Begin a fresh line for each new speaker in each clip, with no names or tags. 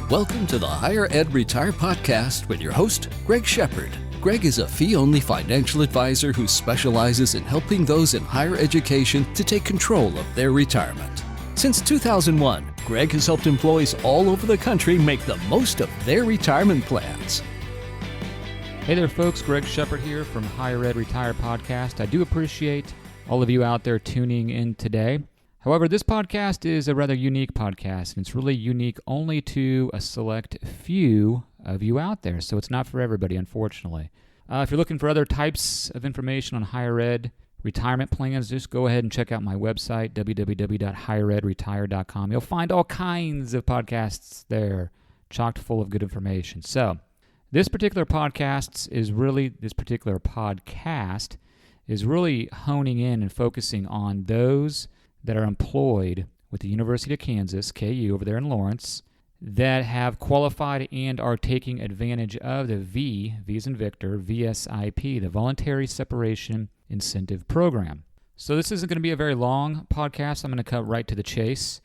Welcome to the Higher Ed Retire Podcast with your host, Greg Shepard. Greg is a fee-only financial advisor who specializes in helping those in higher education to take control of their retirement. Since 2001, Greg has helped employees all over the country make the most of their retirement plans.
Hey there, folks. Greg Shepard here from Higher Ed Retire Podcast. I do appreciate all of you out there tuning in today. However, this podcast is a rather unique podcast, and it's really unique only to a select few of you out there, so it's not for everybody, unfortunately. If you're looking for other types of information on higher ed retirement plans, just go ahead and check out my website, www.higheredretire.com. You'll find all kinds of podcasts there, chock full of good information. So, this particular podcast is really honing in and focusing on those that are employed with the University of Kansas, KU, over there in Lawrence, that have qualified and are taking advantage of the V as in Victor, VSIP, the Voluntary Separation Incentive Program. So this isn't going to be a very long podcast. I'm going to cut right to the chase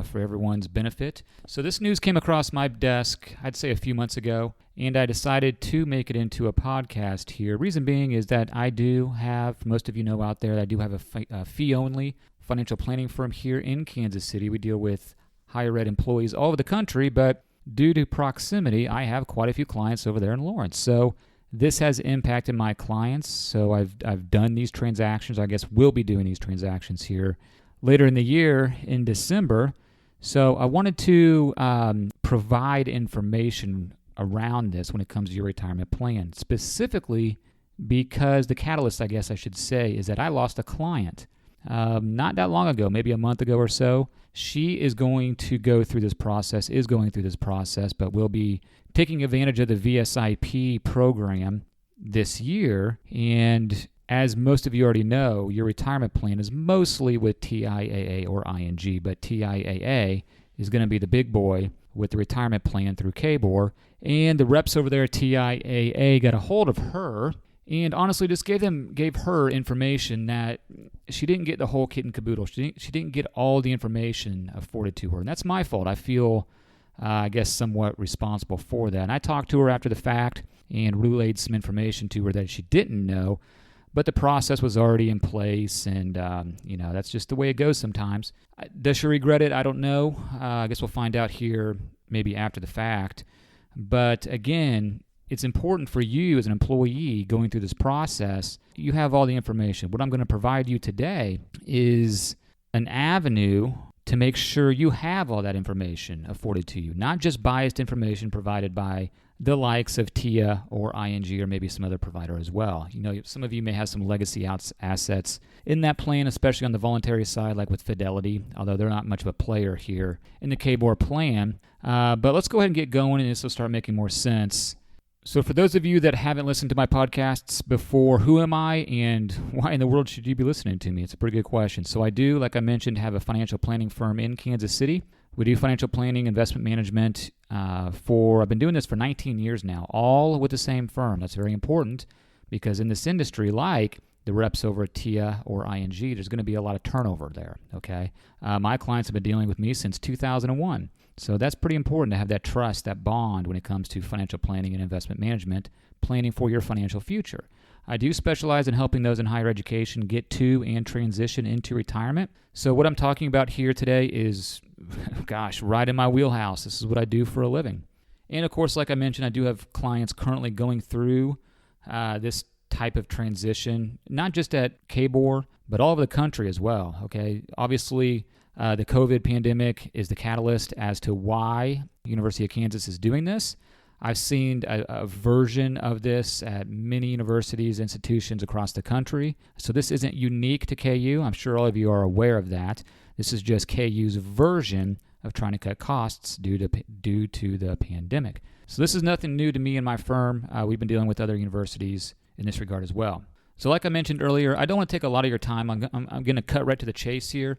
for everyone's benefit. So this news came across my desk, I'd say a few months ago, and I decided to make it into a podcast here. Reason being is that I do have, most of you know out there, I do have a fee-only financial planning firm here in Kansas City. We deal with higher ed employees all over the country, but due to proximity, I have quite a few clients over there in Lawrence. So this has impacted my clients. So I've done these transactions. I guess we'll be doing these transactions here later in the year in December. So I wanted to provide information around this when it comes to your retirement plan, specifically because the catalyst, I guess I should say, is that I lost a client not that long ago, maybe a month ago or so. She is going through this process, but will be taking advantage of the VSIP program this year. And as most of you already know, your retirement plan is mostly with TIAA or ING, but TIAA is going to be the big boy with the retirement plan through KBOR. And the reps over there at TIAA got a hold of her and honestly just gave her information that she didn't get the whole kit and caboodle. She didn't get all the information afforded to her. And that's my fault. I feel, I guess, somewhat responsible for that. And I talked to her after the fact and relayed some information to her that she didn't know. But the process was already in place, and, that's just the way it goes sometimes. Does she regret it? I don't know. I guess we'll find out here maybe after the fact. But again, it's important for you as an employee going through this process. You have all the information. What I'm going to provide you today is an avenue to make sure you have all that information afforded to you, not just biased information provided by the likes of TIA or ING or maybe some other provider as well. You know, some of you may have some legacy assets in that plan, especially on the voluntary side, like with Fidelity, although they're not much of a player here in the KBOR plan. But let's go ahead and get going, and this will start making more sense. So for those of you that haven't listened to my podcasts before, who am I and why in the world should you be listening to me? It's a pretty good question. So I do, like I mentioned, have a financial planning firm in Kansas City. We do financial planning, investment management I've been doing this for 19 years now, all with the same firm. That's very important because in this industry, like the reps over at TIA or ING, there's going to be a lot of turnover there, okay? My clients have been dealing with me since 2001. So that's pretty important to have that trust, that bond when it comes to financial planning and investment management, planning for your financial future. I do specialize in helping those in higher education get to and transition into retirement. So what I'm talking about here today is, right in my wheelhouse. This is what I do for a living. And of course, like I mentioned, I do have clients currently going through this type of transition, not just at KBOR, but all over the country as well, okay? Obviously, the COVID pandemic is the catalyst as to why the University of Kansas is doing this. I've seen a version of this at many universities, institutions across the country. So this isn't unique to KU. I'm sure all of you are aware of that. This is just KU's version of trying to cut costs due to the pandemic. So this is nothing new to me and my firm. We've been dealing with other universities in this regard as well. So like I mentioned earlier, I don't want to take a lot of your time. I'm going to cut right to the chase here.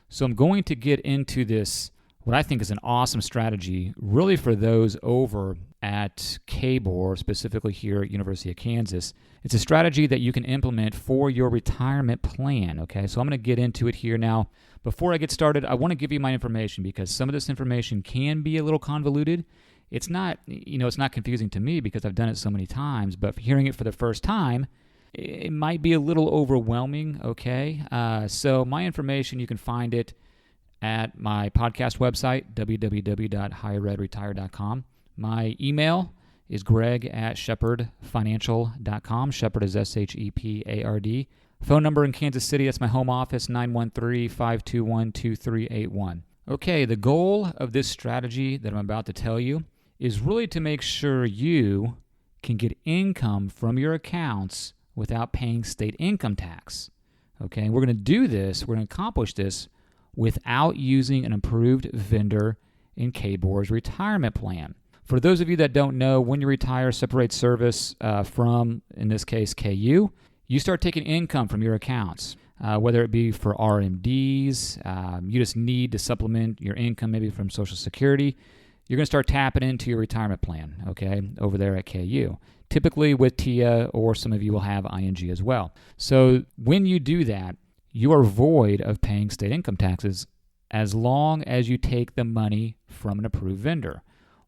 So I'm going to get into this what I think is an awesome strategy, really for those over at KBOR, specifically here at University of Kansas. It's a strategy that you can implement for your retirement plan, okay? So I'm going to get into it here now. Before I get started, I want to give you my information because some of this information can be a little convoluted. It's not, it's not confusing to me because I've done it so many times, but hearing it for the first time, it might be a little overwhelming, okay? So my information, you can find it at my podcast website, www.higheredretire.com. My email is greg@shepherdfinancial.com. Shepherd is SHEPARD. Phone number in Kansas City, that's my home office, 913-521-2381. Okay, the goal of this strategy that I'm about to tell you is really to make sure you can get income from your accounts without paying state income tax. Okay, and we're going to do this, we're going to accomplish this without using an approved vendor in KBOR's retirement plan. For those of you that don't know, when you retire, separate service from, in this case, KU, you start taking income from your accounts, whether it be for RMDs, you just need to supplement your income maybe from Social Security. You're going to start tapping into your retirement plan, okay, over there at KU. Typically with TIAA, or some of you will have ING as well. So when you do that, you are void of paying state income taxes as long as you take the money from an approved vendor.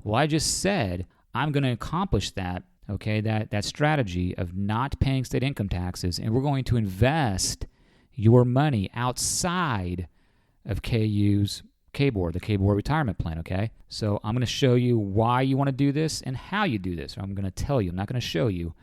Well, I just said I'm going to accomplish that, okay, that strategy of not paying state income taxes, and we're going to invest your money outside of KU's KBOR, the KBOR retirement plan, okay? So I'm going to show you why you want to do this and how you do this. Or I'm going to tell you. I'm not going to show you.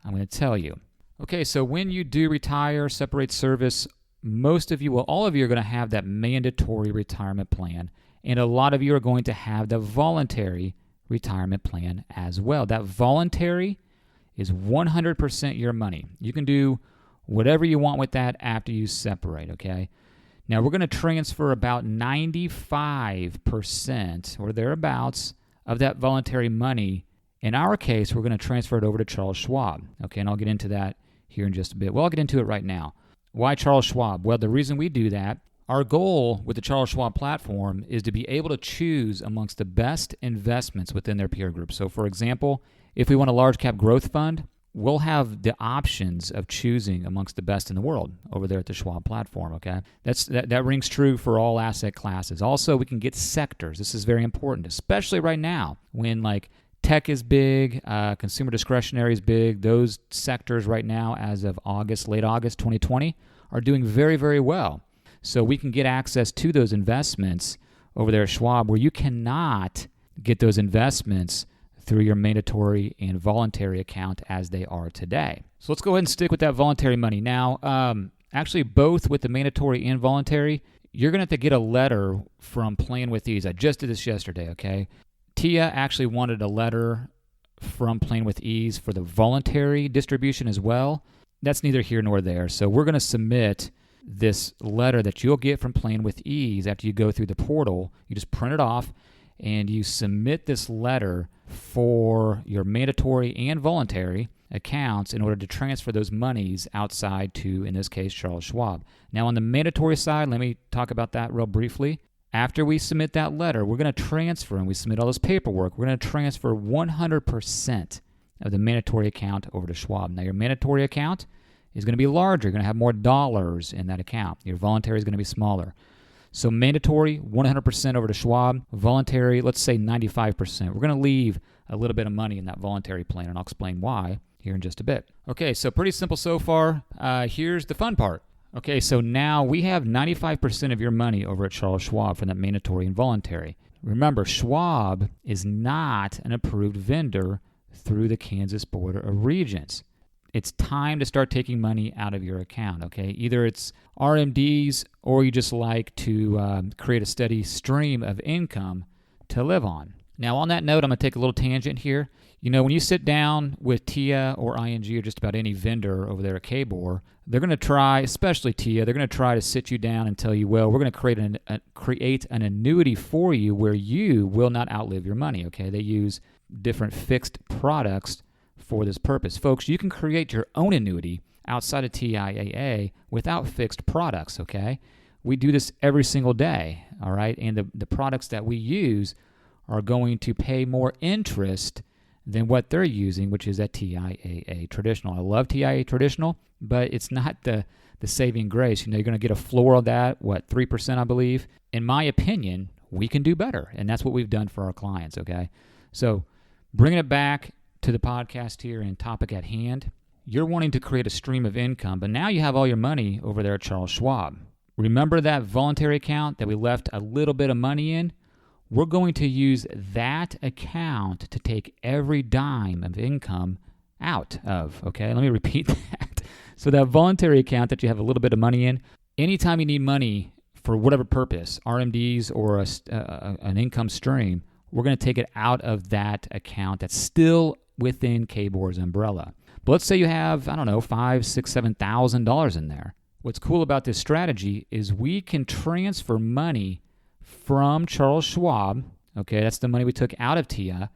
I'm going to tell you. Okay, so when you do retire, separate service, most of you, well, all of you are going to have that mandatory retirement plan, and a lot of you are going to have the voluntary retirement plan as well. That voluntary is 100% your money. You can do whatever you want with that after you separate, okay? Now, we're going to transfer about 95% or thereabouts of that voluntary money. In our case, we're going to transfer it over to Charles Schwab, okay? And I'll get into that here in just a bit. Well, I'll get into it right now. Why Charles Schwab? Well, the reason we do that, our goal with the Charles Schwab platform is to be able to choose amongst the best investments within their peer group. So, for example, if we want a large cap growth fund, we'll have the options of choosing amongst the best in the world over there at the Schwab platform, okay? That rings true for all asset classes. Also, we can get sectors. This is very important, especially right now when tech is big, consumer discretionary is big. Those sectors right now, as of late August 2020, are doing very, very well. So we can get access to those investments over there at Schwab, where you cannot get those investments through your mandatory and voluntary account as they are today. So let's go ahead and stick with that voluntary money. Now, actually, both with the mandatory and voluntary, you're going to have to get a letter from Plan With Ease. I just did this yesterday, okay? TIAA actually wanted a letter from Plan With Ease for the voluntary distribution as well. That's neither here nor there. So we're going to submit this letter that you'll get from Plan With Ease after you go through the portal. You just print it off and you submit this letter for your mandatory and voluntary accounts in order to transfer those monies outside to, in this case, Charles Schwab. Now, on the mandatory side, let me talk about that real briefly. After we submit that letter, we're going to transfer, and we submit all this paperwork, we're going to transfer 100% of the mandatory account over to Schwab. Now, your mandatory account is going to be larger. You're going to have more dollars in that account. Your voluntary is going to be smaller. So mandatory, 100% over to Schwab. Voluntary, let's say 95%. We're going to leave a little bit of money in that voluntary plan, and I'll explain why here in just a bit. Okay, so pretty simple so far. Here's the fun part. Okay, so now we have 95% of your money over at Charles Schwab for that mandatory and voluntary. Remember, Schwab is not an approved vendor through the Kansas Board of Regents. It's time to start taking money out of your account, okay? Either it's RMDs or you just like to create a steady stream of income to live on. Now, on that note, I'm going to take a little tangent here. You know, when you sit down with TIAA or ING or just about any vendor over there at KBOR, they're going to try, especially TIAA, they're going to try to sit you down and tell you, well, we're going to create an annuity for you where you will not outlive your money, okay? They use different fixed products for this purpose. Folks, you can create your own annuity outside of TIAA without fixed products, okay? We do this every single day, all right? And the products that we use are going to pay more interest than what they're using, which is a TIAA traditional. I love TIAA traditional, but it's not the saving grace. You're going to get a floor of that, 3%, I believe. In my opinion, we can do better, and that's what we've done for our clients, okay? So bringing it back to the podcast here and topic at hand, you're wanting to create a stream of income, but now you have all your money over there at Charles Schwab. Remember that voluntary account that we left a little bit of money in? We're going to use that account to take every dime of income out of, okay? Let me repeat that. So that voluntary account that you have a little bit of money in, anytime you need money for whatever purpose, RMDs or an income stream, we're going to take it out of that account that's still within KBOR's umbrella. But let's say you have, $5,000, $6,000, $7,000 in there. What's cool about this strategy is we can transfer money from Charles Schwab, okay, that's the money we took out of TIA,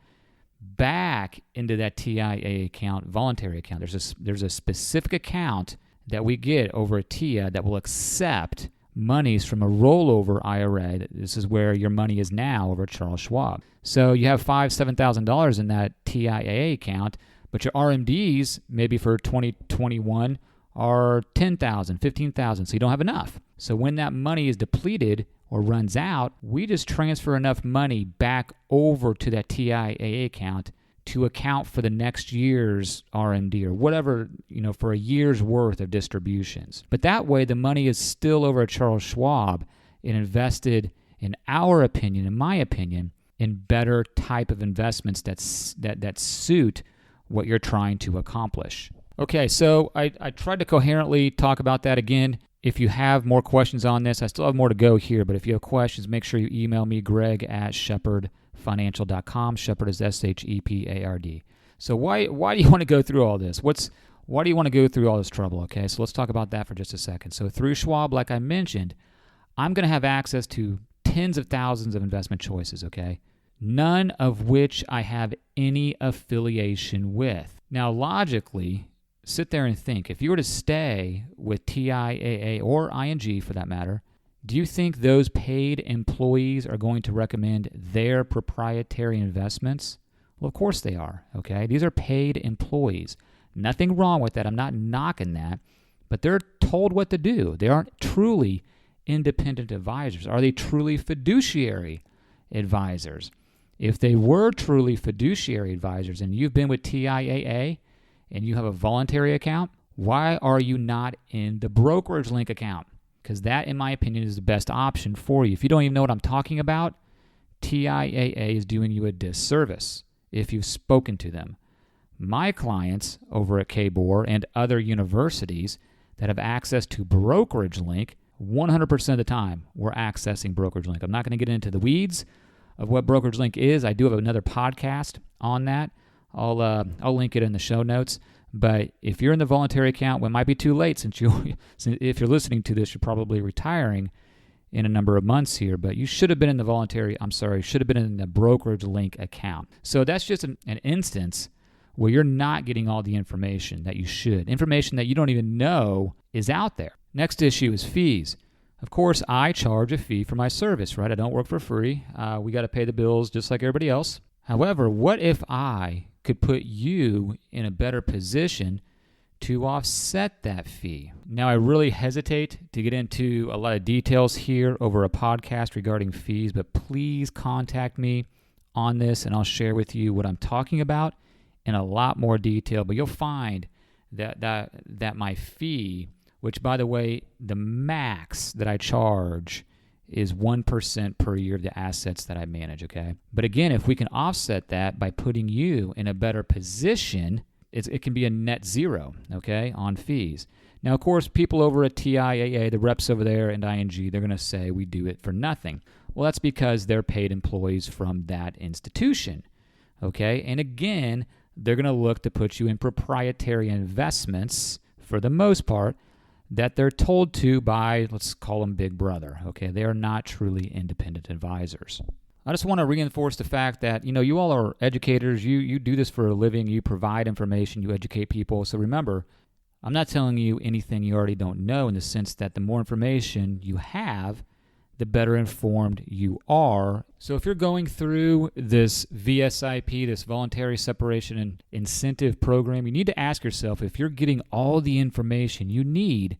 back into that TIAA account, voluntary account. There's a specific account that we get over at TIA that will accept monies from a rollover IRA. This is where your money is now over at Charles Schwab. So you have $5,000, $7,000 in that TIAA account, but your RMDs maybe for 2021 are $10,000, $15,000, so you don't have enough. So when that money is depleted or runs out, we just transfer enough money back over to that TIAA account to account for the next year's RMD or whatever, for a year's worth of distributions. But that way, the money is still over at Charles Schwab and invested, in our opinion, in my opinion, in better type of investments that suit what you're trying to accomplish. Okay, so I tried to coherently talk about that again. If you have more questions on this, I still have more to go here, but if you have questions, make sure you email me, greg@shepardfinancial.com. Shepard is SHEPARD. So why do you want to go through all this? Why do you want to go through all this trouble? Okay, so let's talk about that for just a second. So through Schwab, like I mentioned, I'm going to have access to tens of thousands of investment choices, okay? None of which I have any affiliation with. Now, logically, sit there and think, if you were to stay with TIAA or ING for that matter, do you think those paid employees are going to recommend their proprietary investments? Well, of course they are, okay? These are paid employees. Nothing wrong with that. I'm not knocking that, but they're told what to do. They aren't truly independent advisors. Are they truly fiduciary advisors? If they were truly fiduciary advisors and you've been with TIAA and you have a voluntary account, why are you not in the brokerage link account? Because that, in my opinion, is the best option for you. If you don't even know what I'm talking about, TIAA is doing you a disservice if you've spoken to them. My clients over at KBOR and other universities that have access to brokerage link, 100% of the time, we're accessing brokerage link. I'm not going to get into the weeds of what brokerage link is. I do have another podcast on that. I'll link it in the show notes. But if you're in the voluntary account, well, it might be too late since if you're listening to this, you're probably retiring in a number of months here. But you should have been in the should have been in the brokerage link account. So that's just an instance where you're not getting all the information that you should. Information that you don't even know is out there. Next issue is fees. Of course, I charge a fee for my service, right? I don't work for free. We got to pay the bills just like everybody else. However, what if I could put you in a better position to offset that fee? Now, I really hesitate to get into a lot of details here over a podcast regarding fees, but please contact me on this and I'll share with you what I'm talking about in a lot more detail. But you'll find that my fee, which, by the way, the max that I charge is 1% per year of the assets that I manage, okay? But again, if we can offset that by putting you in a better position, it can be a net zero, okay, on fees. Now, of course, people over at TIAA, the reps over there, and ING, they're going to say we do it for nothing. Well, that's because they're paid employees from that institution, okay? And again, they're going to look to put you in proprietary investments, for the most part, that they're told to by, let's call them Big Brother, okay? They are not truly independent advisors. I just want to reinforce the fact that, you all are educators. You do this for a living. You provide information. You educate people. So remember, I'm not telling you anything you already don't know, in the sense that the more information you have, the better informed you are. So if you're going through this VSIP, this Voluntary Separation and Incentive Program, you need to ask yourself if you're getting all the information you need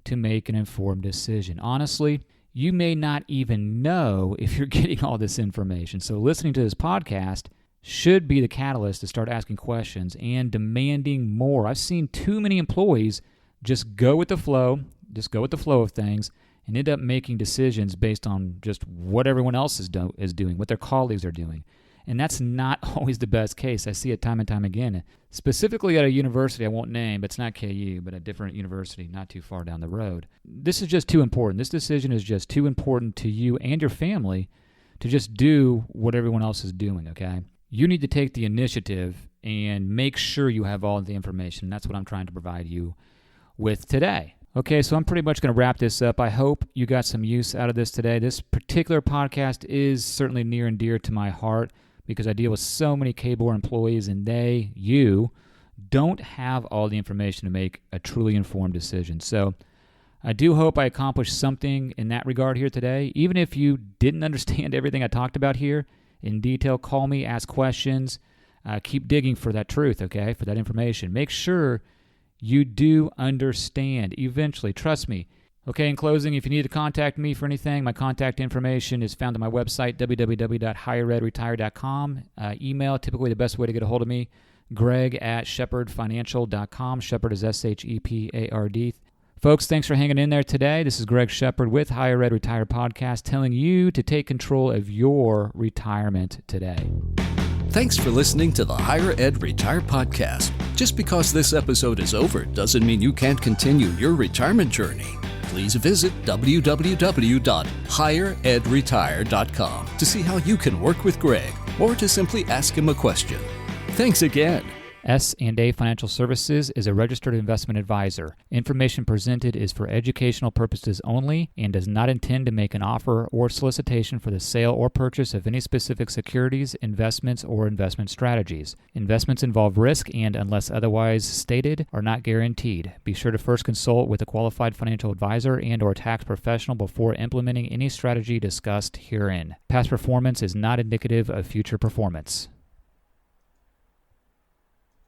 to make an informed decision. Honestly, you may not even know if you're getting all this information. So listening to this podcast should be the catalyst to start asking questions and demanding more. I've seen too many employees just go with the flow of things, and end up making decisions based on just what everyone else is doing, what their colleagues are doing. And that's not always the best case. I see it time and time again, specifically at a university I won't name, but it's not KU, but a different university not too far down the road. This is just too important. This decision is just too important to you and your family to just do what everyone else is doing, okay? You need to take the initiative and make sure you have all the information. That's what I'm trying to provide you with today. Okay, so I'm pretty much going to wrap this up. I hope you got some use out of this today. This particular podcast is certainly near and dear to my heart because I deal with so many KBOR employees, and you don't have all the information to make a truly informed decision. So I do hope I accomplished something in that regard here today. Even if you didn't understand everything I talked about here in detail, call me, ask questions, keep digging for that truth, okay, for that information. Make sure you do understand eventually. Trust me. Okay, in closing, if you need to contact me for anything, my contact information is found on my website, www.higheredretire.com. Email, typically the best way to get a hold of me, greg@shepardfinancial.com. Shepard is Shepard. Folks, thanks for hanging in there today. This is Greg Shepard with Higher Ed Retire Podcast, telling you to take control of your retirement today.
Thanks for listening to the Higher Ed Retire Podcast. Just because this episode is over doesn't mean you can't continue your retirement journey. Please visit www.higheredretire.com to see how you can work with Greg or to simply ask him a question. Thanks again.
S&A Financial Services is a registered investment advisor. Information presented is for educational purposes only and does not intend to make an offer or solicitation for the sale or purchase of any specific securities, investments, or investment strategies. Investments involve risk and, unless otherwise stated, are not guaranteed. Be sure to first consult with a qualified financial advisor and/or tax professional before implementing any strategy discussed herein. Past performance is not indicative of future performance.